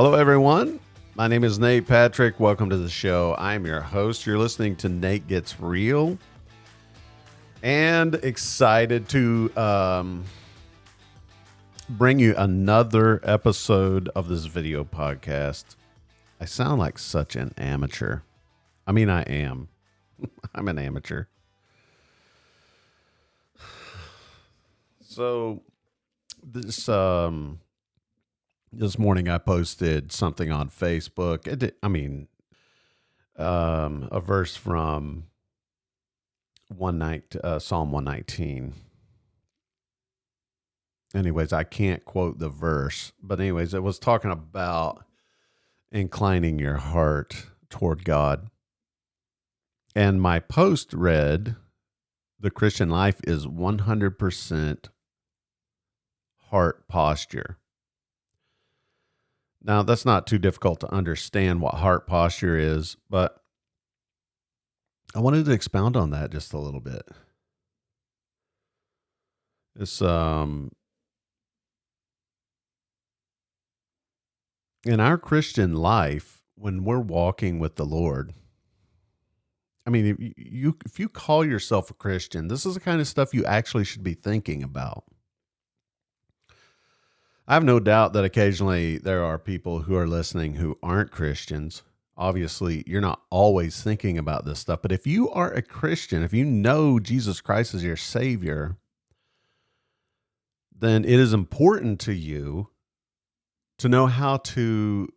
Hello, everyone. My name is Nate Patrick. Welcome to the show. I'm your host. You're listening to Nate Gets Real, and excited to bring you another episode of this video podcast. I sound like such an amateur. I mean, I am. I'm an amateur. So this morning I posted something on Facebook. A verse from Psalm 119. Anyways, I can't quote the verse, but anyways, it was talking about inclining your heart toward God. And my post read, the Christian life is 100% heart posture. Now, that's not too difficult to understand what heart posture is, but I wanted to expound on that just a little bit. It's in our Christian life, when we're walking with the Lord, I mean, if you call yourself a Christian, this is the kind of stuff you actually should be thinking about. I have no doubt that occasionally there are people who are listening who aren't Christians. Obviously, you're not always thinking about this stuff, but if you are a Christian, if you know Jesus Christ as your Savior, then it is important to you to know how to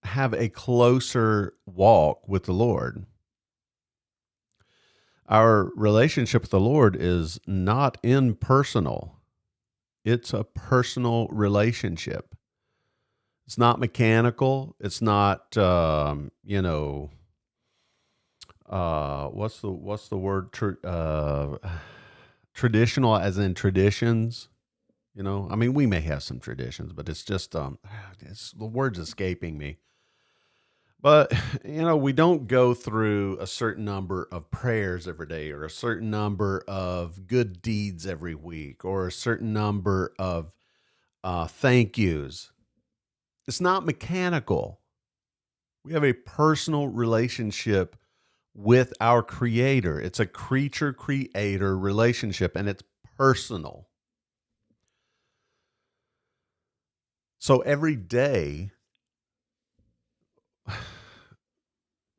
have a closer walk with the Lord. Our relationship with the Lord is not impersonal. It's a personal relationship. It's not mechanical. It's not, what's the word? Traditional, as in traditions. I mean, we may have some traditions, but it's just, the word's escaping me. But, we don't go through a certain number of prayers every day, or a certain number of good deeds every week, or a certain number of thank yous. It's not mechanical. We have a personal relationship with our Creator. It's a creature-creator relationship, and it's personal. So every day,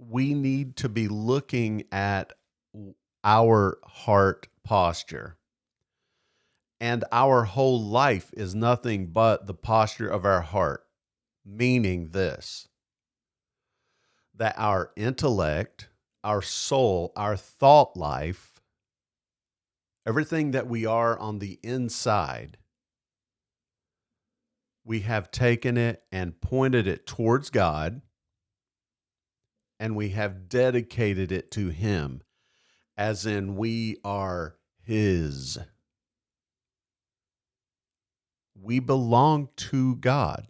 we need to be looking at our heart posture. And our whole life is nothing but the posture of our heart, meaning this, that our intellect, our soul, our thought life, everything that we are on the inside, we have taken it and pointed it towards God, and we have dedicated it to Him, as in we are His. We belong to God.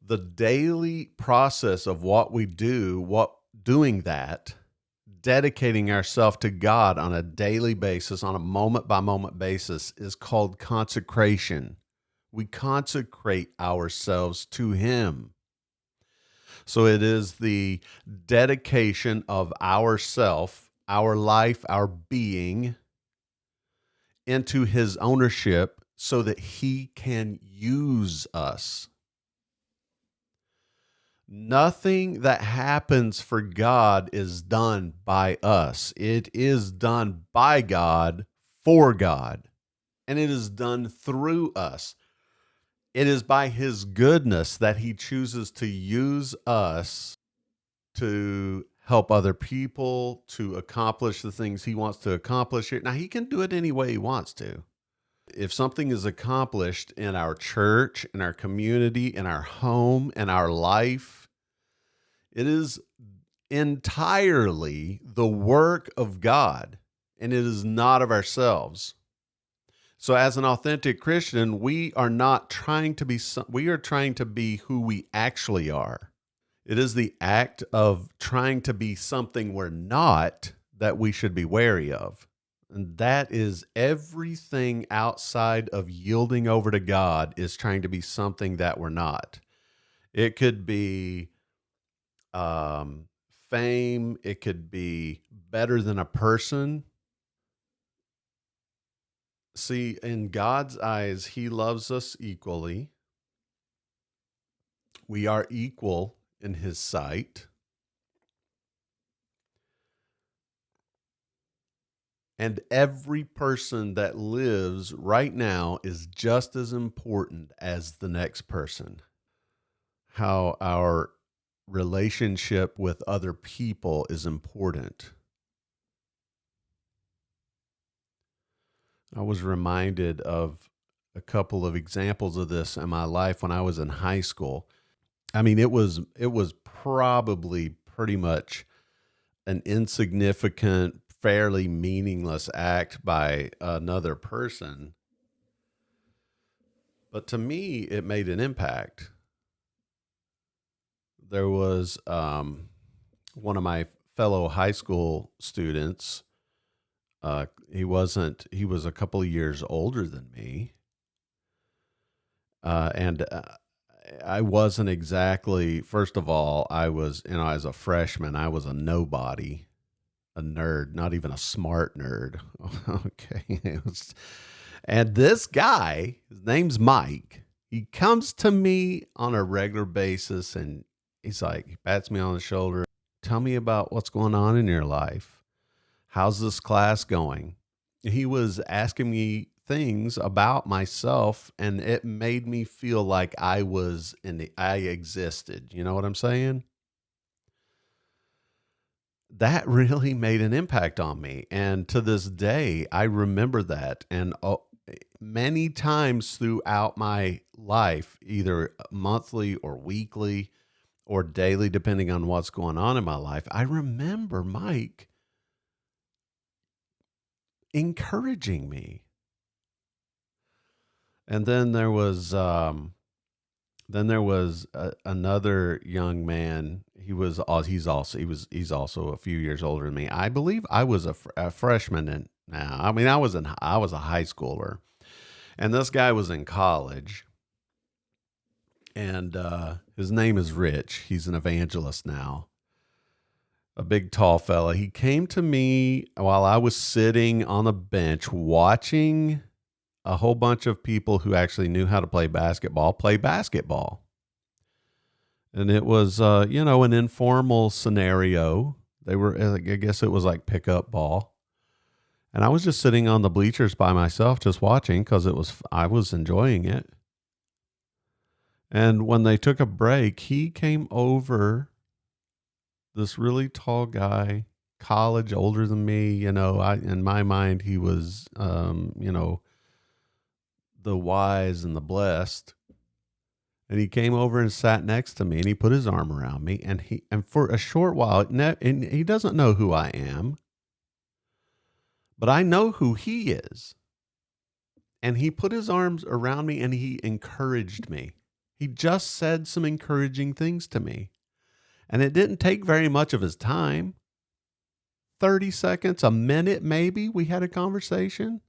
The daily process of what we do, doing that, dedicating ourselves to God on a daily basis, on a moment-by-moment basis, is called consecration. We consecrate ourselves to Him. So it is the dedication of ourself, our life, our being, into His ownership so that He can use us. Nothing that happens for God is done by us. It is done by God, for God, and it is done through us. It is by His goodness that He chooses to use us to help other people, to accomplish the things He wants to accomplish here. Now, He can do it any way He wants to. If something is accomplished in our church, in our community, in our home, in our life, it is entirely the work of God, and it is not of ourselves. So as an authentic Christian, we are not trying to be, we are trying to be who we actually are. It is the act of trying to be something we're not that we should be wary of. And that is everything outside of yielding over to God is trying to be something that we're not. It could be um, fame, it could be better than a person. See, in God's eyes, He loves us equally. We are equal in His sight. And every person that lives right now is just as important as the next person. How our relationship with other people is important. I was reminded of a couple of examples of this in my life when I was in high school. I mean, it was probably pretty much an insignificant, fairly meaningless act by another person, but to me, it made an impact. There was one of my fellow high school students. He wasn't. He was a couple of years older than me, and I wasn't exactly. First of all, I was, as a freshman, I was a nobody, a nerd, not even a smart nerd. Okay, and this guy, his name's Mike. He comes to me on a regular basis, and he pats me on the shoulder. Tell me about what's going on in your life. How's this class going? He was asking me things about myself, and it made me feel like I existed. You know what I'm saying? That really made an impact on me. And to this day, I remember that. And many times throughout my life, either monthly or weekly or daily, depending on what's going on in my life, I remember Mike encouraging me. And then there was another young man. He's also a few years older than me. I believe I was a freshman, and now I mean I was a high schooler, and this guy was in college, and his name is Rich. He's an evangelist now, a big tall fella. He came to me while I was sitting on a bench watching a whole bunch of people who actually knew how to play basketball. And it was, an informal scenario. I guess it was like pickup ball. And I was just sitting on the bleachers by myself, just watching because I was enjoying it. And when they took a break, he came over, this really tall guy, college, older than me. In my mind, he was, the wise and the blessed. And he came over and sat next to me, and he put his arm around me, and for a short while, and he doesn't know who I am, but I know who he is. And he put his arms around me and he encouraged me. He just said some encouraging things to me. And it didn't take very much of his time. 30 seconds, a minute maybe, we had a conversation.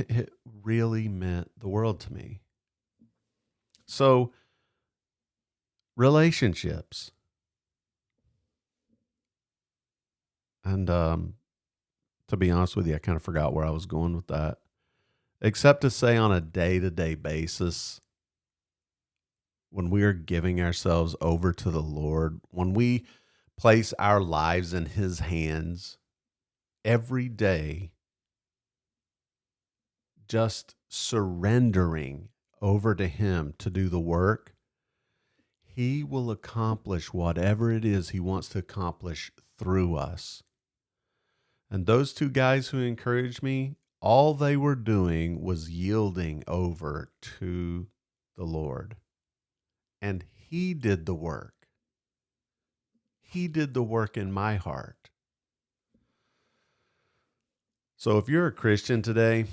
It really meant the world to me. So, relationships. And to be honest with you, I kind of forgot where I was going with that. Except to say, on a day to day basis, when we are giving ourselves over to the Lord, when we place our lives in His hands every day, just surrendering over to Him to do the work, He will accomplish whatever it is He wants to accomplish through us. And those two guys who encouraged me, all they were doing was yielding over to the Lord. And He did the work. He did the work in my heart. So if you're a Christian today,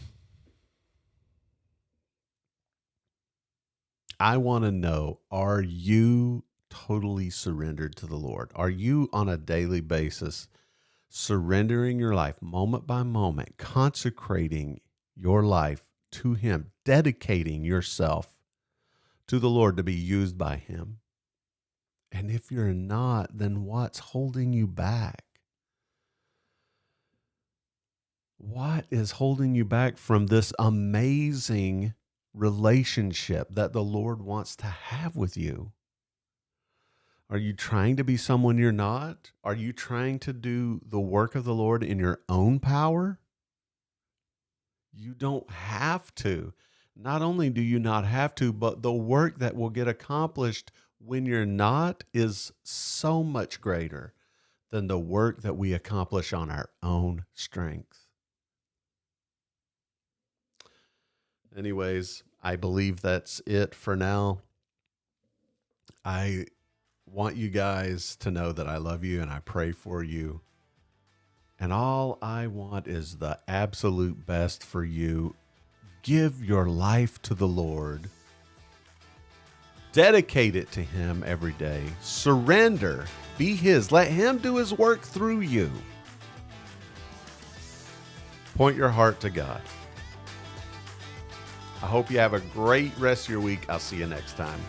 I want to know, are you totally surrendered to the Lord? Are you on a daily basis surrendering your life moment by moment, consecrating your life to Him, dedicating yourself to the Lord to be used by Him. And if you're not, then what's holding you back? What is holding you back from this amazing relationship that the Lord wants to have with you? Are you trying to be someone you're not? Are you trying to do the work of the Lord in your own power? You don't have to. Not only do you not have to, but the work that will get accomplished when you're not is so much greater than the work that we accomplish on our own strength. Anyways, I believe that's it for now. I want you guys to know that I love you and I pray for you. And all I want is the absolute best for you. Give your life to the Lord. Dedicate it to Him every day. Surrender. Be His. Let Him do His work through you. Point your heart to God. I hope you have a great rest of your week. I'll see you next time.